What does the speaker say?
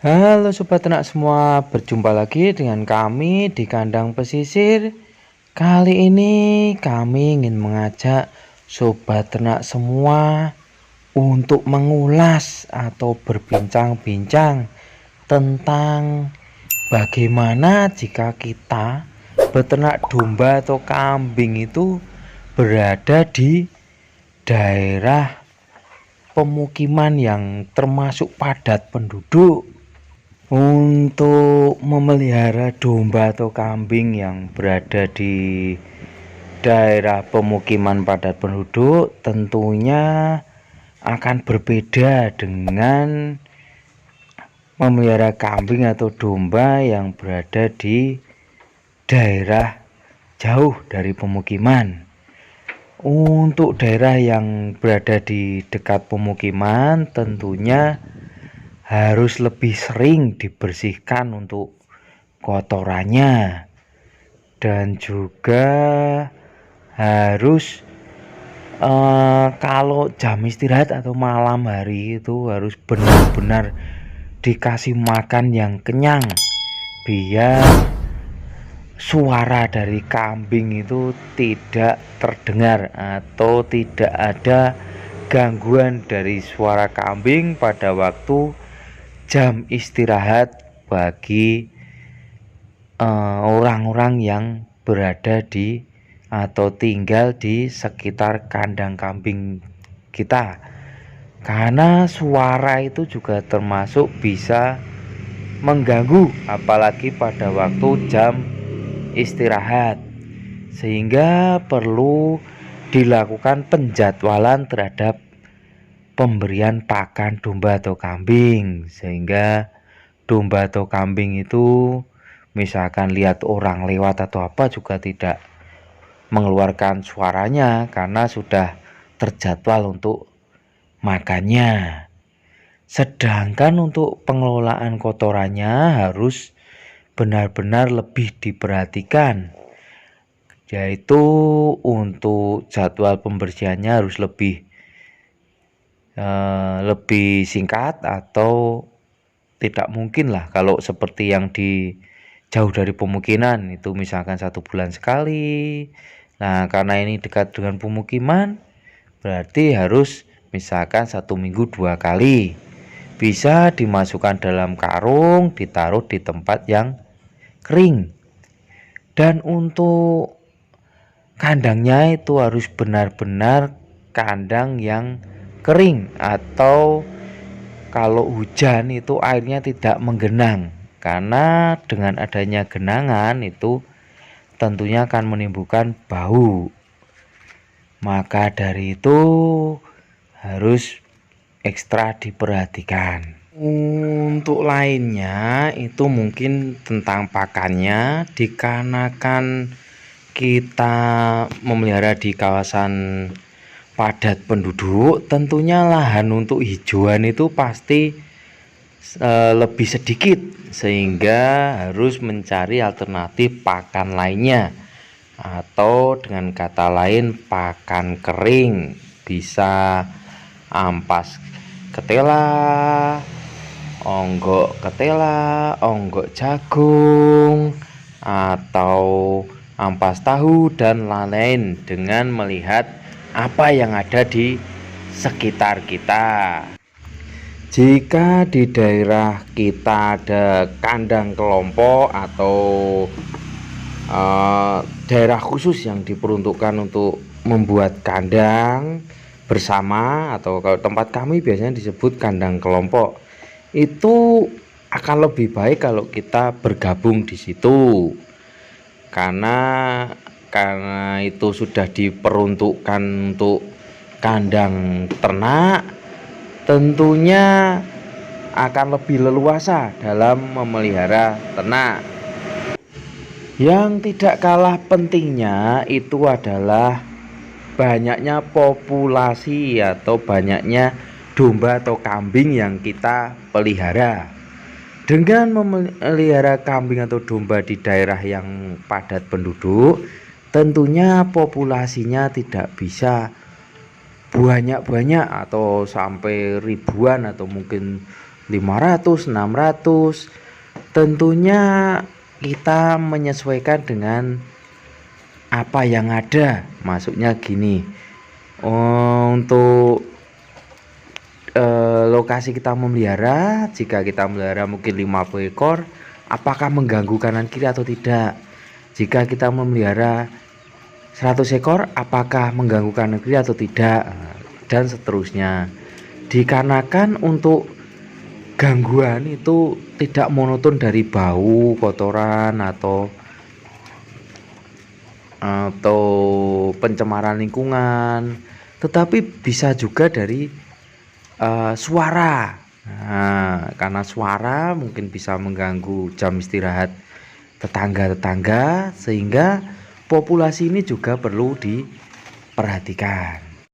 Halo sobat ternak semua, berjumpa lagi dengan kami di kandang pesisir. Kali ini kami ingin mengajak sobat ternak semua untuk mengulas atau berbincang-bincang tentang bagaimana jika kita beternak domba atau kambing itu berada di daerah pemukiman yang termasuk padat penduduk. Untuk memelihara domba atau kambing yang berada di daerah pemukiman padat penduduk tentunya akan berbeda dengan memelihara kambing atau domba yang berada di daerah jauh dari pemukiman. Untuk daerah yang berada di dekat pemukiman tentunya harus lebih sering dibersihkan untuk kotorannya, dan juga harus kalau jam istirahat atau malam hari itu harus benar-benar dikasih makan yang kenyang biar suara dari kambing itu tidak terdengar atau tidak ada gangguan dari suara kambing pada waktu jam istirahat bagi orang-orang yang berada di atau tinggal di sekitar kandang kambing kita, karena suara itu juga termasuk bisa mengganggu apalagi pada waktu jam istirahat, sehingga perlu dilakukan penjadwalan terhadap pemberian pakan domba atau kambing, sehingga domba atau kambing itu misalkan lihat orang lewat atau apa juga tidak mengeluarkan suaranya karena sudah terjadwal untuk makannya. Sedangkan untuk pengelolaan kotorannya harus benar-benar lebih diperhatikan, yaitu untuk jadwal pembersihannya harus lebih singkat, atau tidak mungkin lah kalau seperti yang di jauh dari pemukiman itu misalkan 1 bulan sekali. Nah, karena ini dekat dengan pemukiman berarti harus misalkan 1 minggu 2 kali. Bisa dimasukkan dalam karung, ditaruh di tempat yang kering. Dan untuk kandangnya itu harus benar-benar kandang yang kering, atau kalau hujan itu airnya tidak menggenang, karena dengan adanya genangan itu tentunya akan menimbulkan bau. Maka dari itu harus ekstra diperhatikan. Untuk lainnya itu mungkin tentang pakannya, dikarenakan kita memelihara di kawasan padat penduduk, tentunya lahan untuk hijauan itu pasti lebih sedikit, sehingga harus mencari alternatif pakan lainnya, atau dengan kata lain pakan kering. Bisa ampas ketela, onggok ketela, onggok jagung, atau ampas tahu dan lain-lain, dengan melihat apa yang ada di sekitar kita. Jika di daerah kita ada kandang kelompok atau daerah khusus yang diperuntukkan untuk membuat kandang bersama, atau kalau tempat kami biasanya disebut kandang kelompok, itu akan lebih baik kalau kita bergabung di situ, karena itu sudah diperuntukkan untuk kandang ternak, tentunya akan lebih leluasa dalam memelihara ternak. Yang tidak kalah pentingnya itu adalah banyaknya populasi atau banyaknya domba atau kambing yang kita pelihara. Dengan memelihara kambing atau domba di daerah yang padat penduduk, tentunya populasinya tidak bisa banyak-banyak atau sampai ribuan atau mungkin 500, 600. Tentunya kita menyesuaikan dengan apa yang ada. Maksudnya gini, untuk lokasi kita memelihara, jika kita memelihara mungkin 50 ekor, apakah mengganggu kanan kiri atau tidak? Jika kita memelihara 100 ekor, apakah mengganggu kanan kiri atau tidak? Dan seterusnya. Dikarenakan untuk gangguan itu tidak monoton dari bau, kotoran atau pencemaran lingkungan, tetapi bisa juga dari suara. Nah, karena suara mungkin bisa mengganggu jam istirahat tetangga-tetangga, sehingga populasi ini juga perlu diperhatikan.